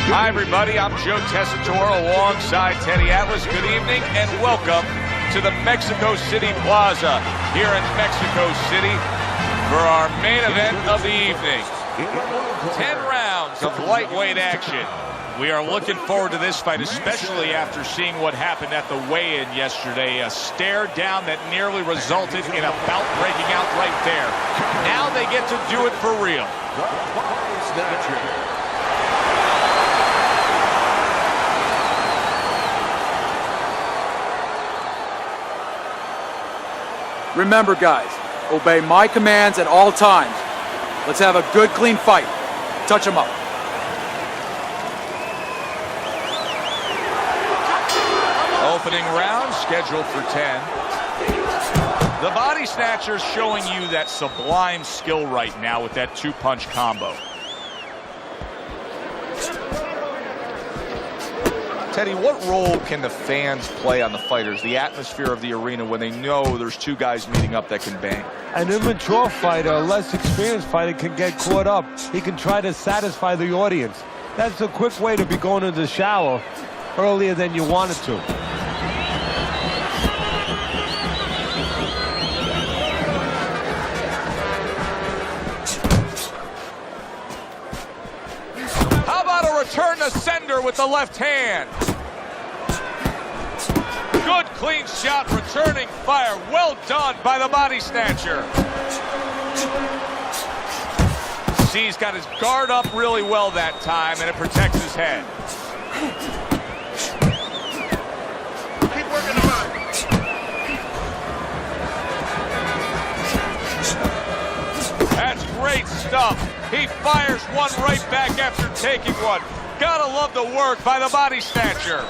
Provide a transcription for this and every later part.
Hi, everybody. I'm Joe Tessitore alongside Teddy Atlas. Good evening and welcome to the Mexico City Plaza here in Mexico City for our main event of the evening. 10 rounds of lightweight action. We are looking forward to this fight, especially after seeing what happened at the weigh-in yesterday. A stare down that nearly resulted in a bout breaking out right there. Now they get to do it for real. Remember, guys, obey my commands at all times. Let's have a good, clean fight. Touch them up. Opening round scheduled for 10. The body snatcher's showing you that sublime skill right now with that two-punch combo. Teddy, what role can the fans play on the fighters, the atmosphere of the arena, when they know there's two guys meeting up that can bang? An immature fighter, a less experienced fighter, can get caught up. He can try to satisfy the audience. That's a quick way to be going to the shower earlier than you wanted to. How about a return to sender with the left hand? Good clean shot, returning fire. Well done by the body snatcher. He's got his guard up really well that time, and it protects his head. Keep working him out. That's great stuff. He fires one right back after taking one. Gotta love the work by the body snatcher.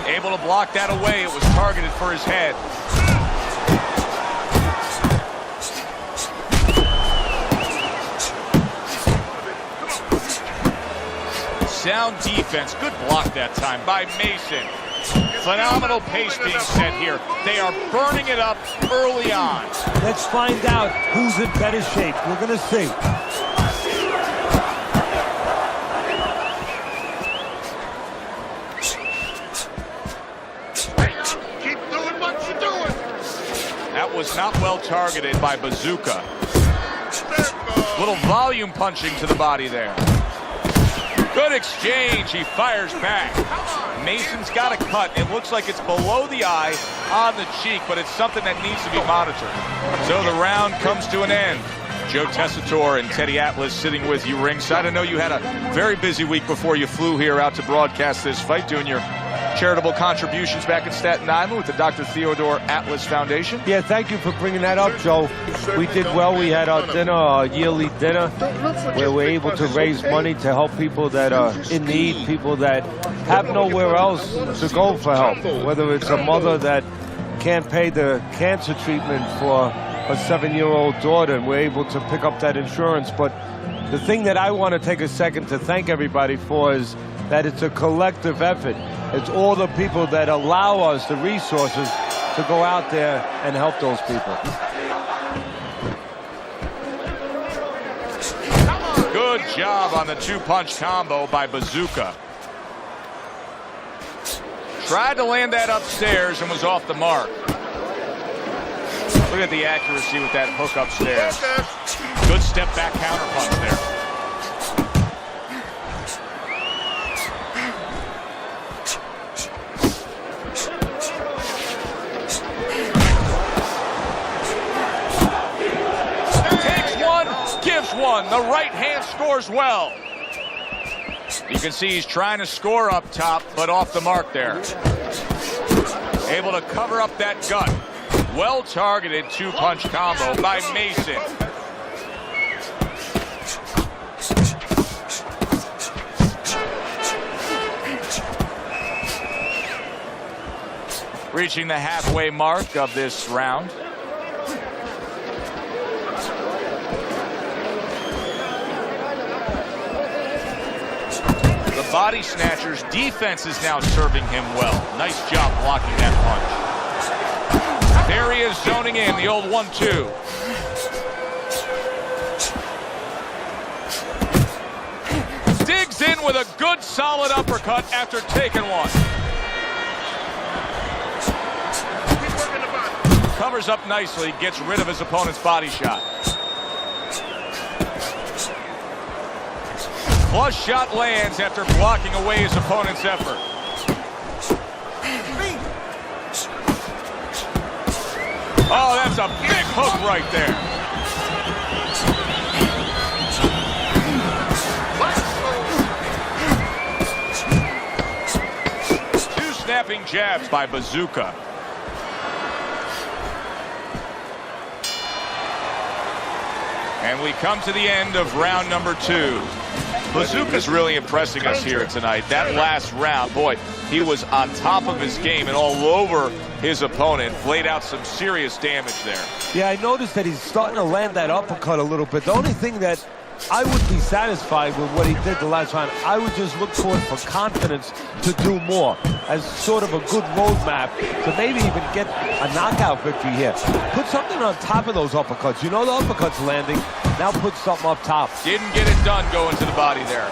Able to block that away. It was targeted for his head. Sound defense. Good block that time by Mason. Phenomenal pace being set here. They are burning it up early on. Let's find out who's in better shape. We're going to see. That was not well targeted by Bazooka. Little volume punching to the body there. Good exchange. He fires back. Mason's got a cut. It looks like it's below the eye on the cheek, but it's something that needs to be monitored. So the round comes to an end. Joe Tessitore and Teddy Atlas sitting with you ringside. I know you had a very busy week before you flew here out to broadcast this fight, doing your charitable contributions back in Staten Island with the Dr. Theodore Atlas Foundation. Yeah, thank you for bringing that up, Joe. We did well. We had our dinner, our yearly dinner, where we're able to raise money to help people that are in need, people that have nowhere else to go for help, whether it's a mother that can't pay the cancer treatment for a 7-year-old daughter, and we're able to pick up that insurance. But the thing that I want to take a second to thank everybody for is that it's a collective effort. It's all the people that allow us the resources to go out there and help those people. Good job on the two-punch combo by Bazooka. Tried to land that upstairs and was off the mark. Look at the accuracy with that hook upstairs. Good step back counter punch there. One. The right hand scores well. You can see he's trying to score up top, but off the mark there. Able to cover up that gut. Well targeted two-punch combo by Mason. Reaching the halfway mark of this round. Body snatcher's defense is now serving him well. Nice job blocking that punch. There he is zoning in, the old 1-2. Digs in with a good solid uppercut after taking one. Keep working the body. Covers up nicely, gets rid of his opponent's body shot. Flush shot lands after blocking away his opponent's effort. Oh, that's a big hook right there. Two snapping jabs by Bazooka. And we come to the end of round number 2. Bazooka's really impressing us here tonight. That last round, boy, he was on top of his game and all over his opponent. Laid out some serious damage there. Yeah, I noticed that he's starting to land that uppercut a little bit. The only thing that I would be satisfied with what he did the last round. I would just look for it for confidence to do more as sort of a good roadmap to maybe even get a knockout victory here. Put something on top of those uppercuts. You know the uppercut's landing. Now put something up top. Didn't get it done going to the body there.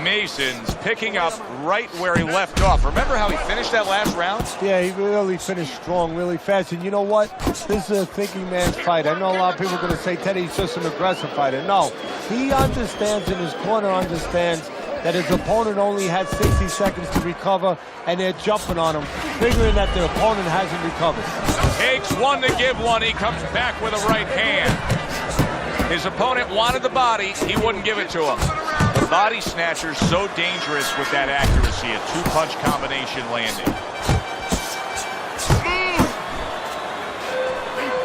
Mason's picking up right where he left off. Remember how he finished that last round? Yeah, he really finished strong, really fast. And you know what? This is a thinking man's fight. I know a lot of people are going to say Teddy's just an aggressive fighter. No, he understands, and his corner understands, that his opponent only had 60 seconds to recover, and they're jumping on him, figuring that their opponent hasn't recovered. Takes one to give one. He comes back with a right hand. His opponent wanted the body. He wouldn't give it to him. The body snatcher's so dangerous with that accuracy. A two-punch combination landing.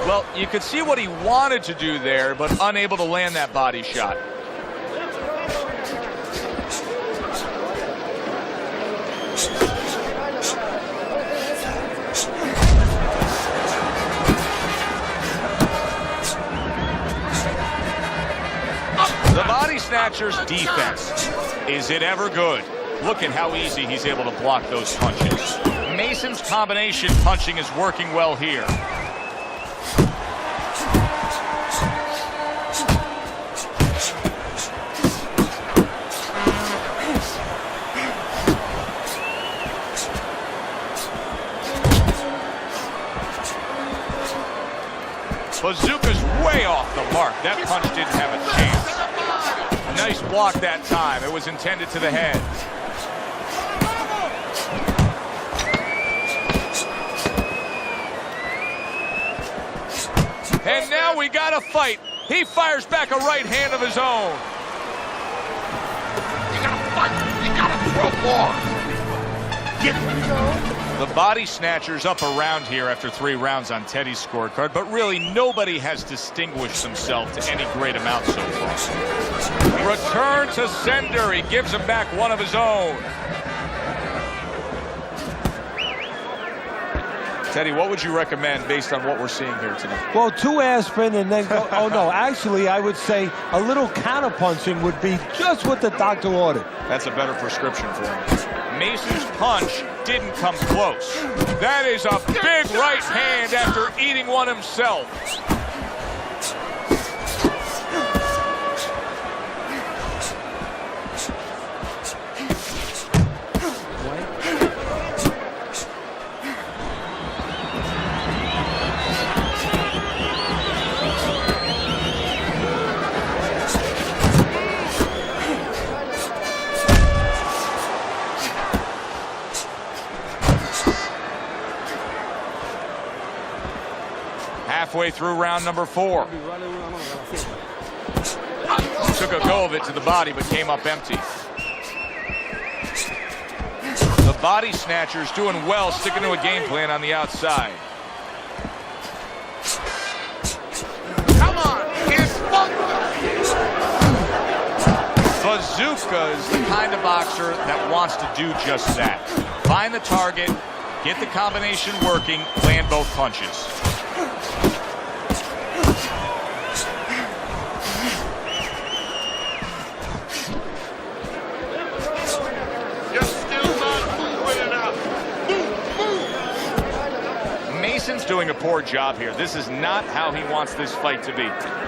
Well, you could see what he wanted to do there, but unable to land that body shot. The body snatcher's defense. Is it ever good? Look at how easy he's able to block those punches. Mason's combination punching is working well here. Bazooka's way off the mark. That punch didn't have a chance. Nice block that time. It was intended to the head. And now we got a fight. He fires back a right hand of his own. You gotta fight. You gotta throw more. Get The body snatcher's up around here after 3 rounds on Teddy's scorecard, but really nobody has distinguished himself to any great amount so far. Return to sender. He gives him back one of his own. Teddy, what would you recommend based on what we're seeing here tonight? Well, 2 aspirin and then go. Oh, no. Actually, I would say a little counterpunching would be just what the doctor ordered. That's a better prescription for him. Mason's punch didn't come close. That is a big right hand after eating one himself. Halfway through round number 4. Took a go of it to the body, but came up empty. The body snatcher's doing well, sticking to a game plan on the outside. Come on. It's fun. Bazooka's the kind of boxer that wants to do just that. Find the target, get the combination working, land both punches. You're still not moving enough. Move, move. Mason's doing a poor job here. This is not how he wants this fight to be.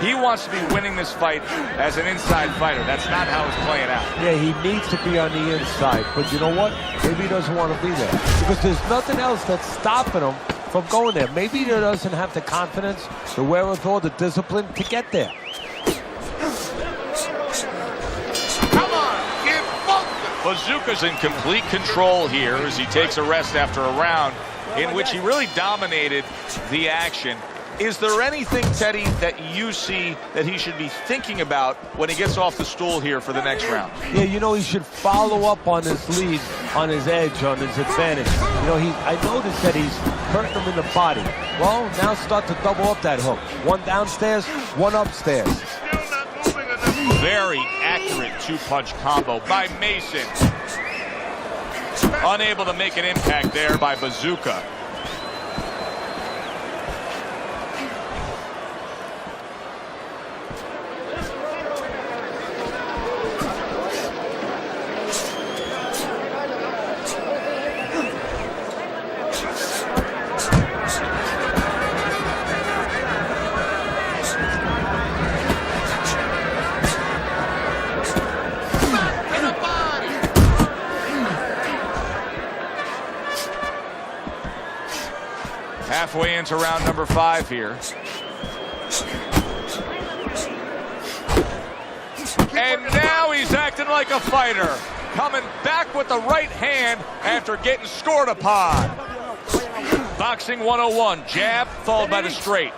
He wants to be winning this fight as an inside fighter. That's not how it's playing out. Yeah, he needs to be on the inside. But you know what? Maybe he doesn't want to be there. Because there's nothing else that's stopping him from going there. Maybe he doesn't have the confidence, the wherewithal, the discipline to get there. Come on, get focused. Bazooka's in complete control here as he takes a rest after a round in which he really dominated the action. Is there anything, Teddy, that you see that he should be thinking about when he gets off the stool here for the next round? Yeah, you know, he should follow up on his lead, on his edge, on his advantage. You know, I noticed that he's hurting him in the body. Well, now start to double up that hook. One downstairs, one upstairs. Still not moving enough. Very accurate two-punch combo by Mason. Unable to make an impact there by Bazooka. Halfway into round number 5 here. And now he's acting like a fighter. Coming back with the right hand after getting scored upon. Boxing 101, jab followed by the straight.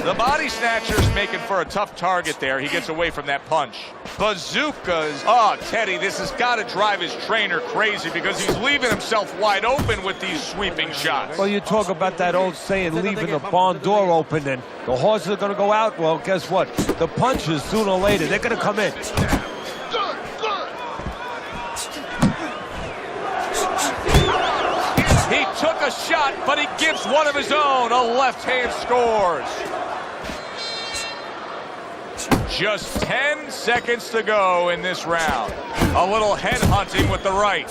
The body snatcher's making for a tough target there. He gets away from that punch. Bazooka's, oh, Teddy, this has got to drive his trainer crazy because he's leaving himself wide open with these sweeping shots. Well, you talk about that old saying, leaving the barn door open, and the horses are going to go out. Well, guess what? The punches, sooner or later, they're going to come in. Good, good. He took a shot, but he gives one of his own. A left hand scores. Just 10 seconds to go in this round. A little head hunting with the right.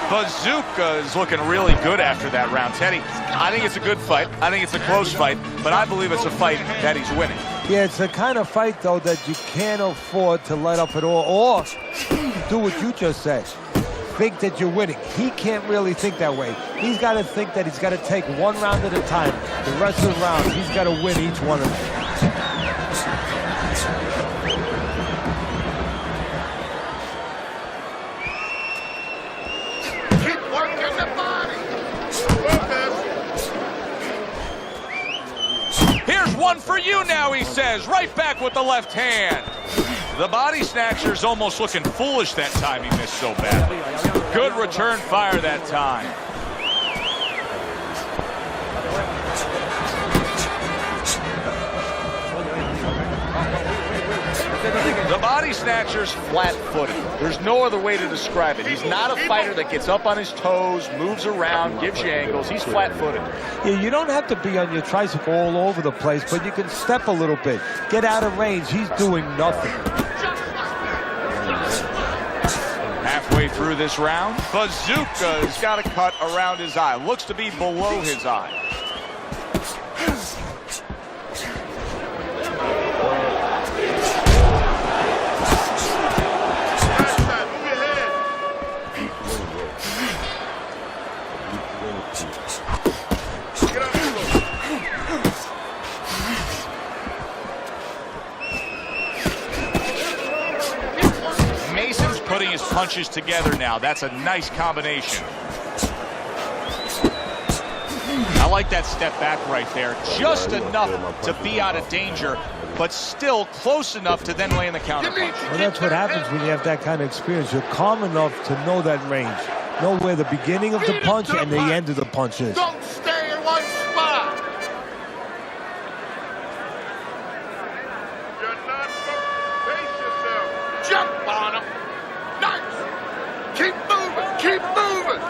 Bazooka is looking really good after that round. Teddy, I think it's a good fight. I think it's a close fight, but I believe it's a fight that he's winning. Yeah, it's the kind of fight, though, that you can't afford to let up at all, or do what you just said. Think that you're winning. He can't really think that way. He's got to think that he's got to take one round at a time. The rest of the rounds, he's got to win each one of them. Keep working the body. Here's one for you now, he says. Right back with the left hand. The body snatcher's almost looking foolish that time. He missed so badly. Good return fire that time. The body snatcher's flat-footed. There's no other way to describe it. He's not a fighter that gets up on his toes, moves around, gives you angles. He's flat-footed. Yeah, you don't have to be on your tricycle all over the place, but you can step a little bit. Get out of range. He's doing nothing. Halfway through this round, Bazooka's got a cut around his eye. Looks to be below his eye. Putting his punches together now. That's a nice combination. I like that step back right there. Just enough to be out of danger, but still close enough to then land the counter punch. Well, that's what happens when you have that kind of experience. You're calm enough to know that range. Know where the beginning of the punch and the end of the punch is. Don't stay in one spot. You're not supposed to face yourself. Jump on him. Nice. Keep moving. Keep moving.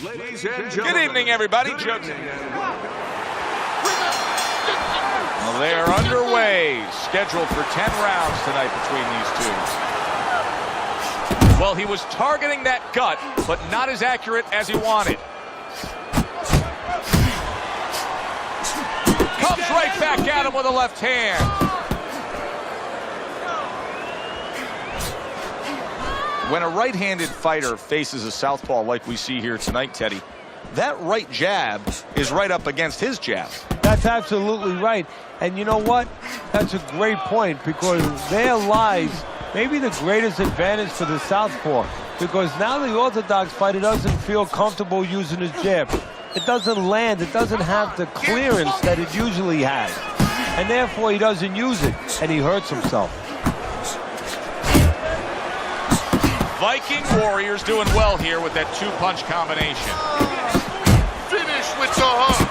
Ladies and gentlemen. Good evening, everybody. Joe. Well, they are underway, scheduled for 10 rounds tonight between these two. Well, he was targeting that gut, but not as accurate as he wanted. Comes right back at him with a left hand. When a right-handed fighter faces a southpaw like we see here tonight, Teddy, that right jab is right up against his jab. That's absolutely right. And you know what? That's a great point, because there lies maybe the greatest advantage for the southpaw, because now the orthodox fighter doesn't feel comfortable using his jab. It doesn't land. It doesn't have the clearance that it usually has. And therefore, he doesn't use it, and he hurts himself. Viking Warriors doing well here with that two-punch combination. Finish with the hook.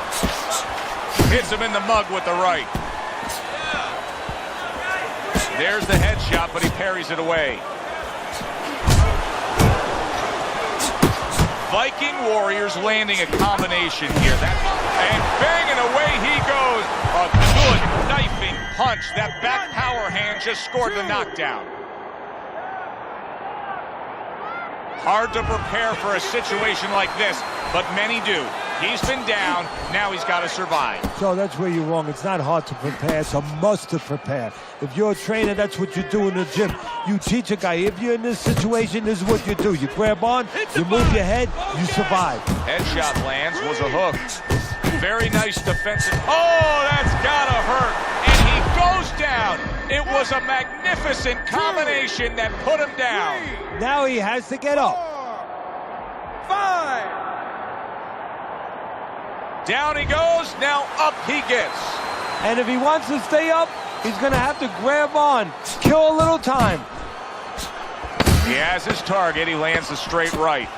Hits him in the mug with the right. There's the headshot, but he parries it away. Viking Warriors landing a combination here. And banging away he goes. A good knifing punch. That back power hand just scored the knockdown. Hard to prepare for a situation like this, but many do. He's been down, now he's got to survive. So that's where you're wrong. It's not hard to prepare, it's a must to prepare. If you're a trainer, that's what you do in the gym. You teach a guy, if you're in this situation, this is what you do. You grab on, you move your head, you survive. Headshot lands, was a hook. Very nice defensive. Oh, that's gotta hurt. And he goes down. It was a magnificent combination that put him down. Now he has to get up. 5. Down he goes, now up he gets. And if he wants to stay up, he's going to have to grab on, kill a little time. He has his target, he lands a straight right.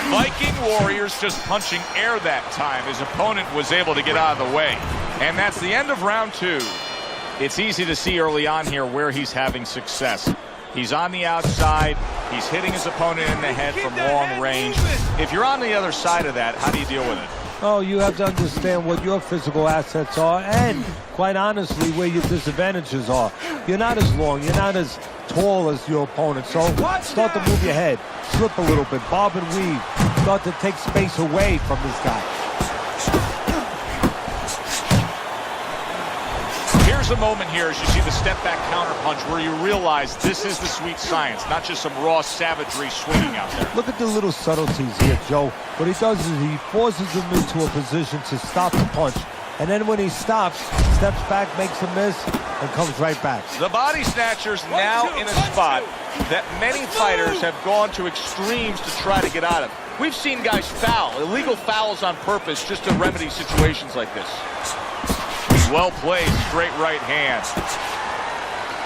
Viking Warriors just punching air that time. His opponent was able to get out of the way. And that's the end of round 2. It's easy to see early on here where he's having success. He's on the outside. He's hitting his opponent in the head from long range. If you're on the other side of that, how do you deal with it? Oh, you have to understand what your physical assets are and, quite honestly, where your disadvantages are. You're not as long. You're not as tall as your opponent. So start to move your head. Slip a little bit. Bob and weave. Start to take space away from this guy. There's a moment here as you see the step-back counter-punch where you realize this is the sweet science, not just some raw savagery swinging out there. Look at the little subtleties here, Joe. What he does is he forces him into a position to stop the punch. And then when he stops, steps back, makes a miss, and comes right back. The body snatcher's now in a spot that many fighters have gone to extremes to try to get out of. We've seen guys foul, illegal fouls on purpose just to remedy situations like this. Well played, straight right hand.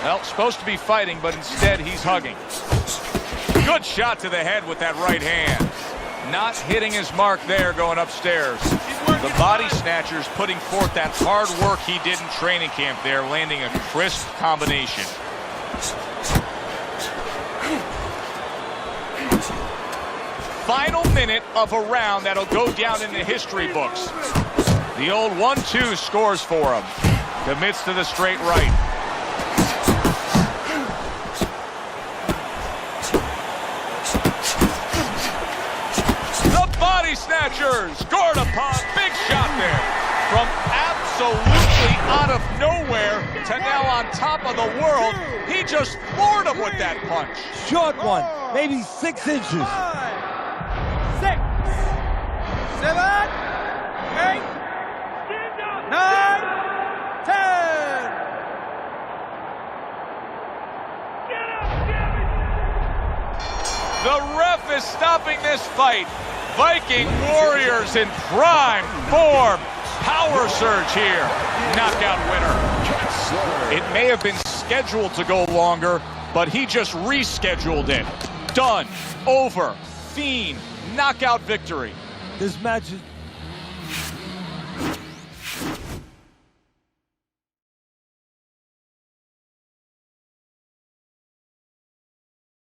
Well, supposed to be fighting, but instead he's hugging. Good shot to the head with that right hand. Not hitting his mark there going upstairs. The body snatcher's putting forth that hard work he did in training camp there, landing a crisp combination. Final minute of a round that'll go down in the history books. The old 1-2 scores for him. Commits to the straight right. The body snatcher scored upon. Big shot there. From absolutely out of nowhere to now on top of the world. He just floored him with that punch. Short one, maybe 6 inches. 6, 7, 8, 9, 10. The ref is stopping this fight. Viking Warriors in prime form. Power surge here. Knockout winner. It may have been scheduled to go longer, but he just rescheduled it. Done. Over. Fiend. Knockout victory. This match is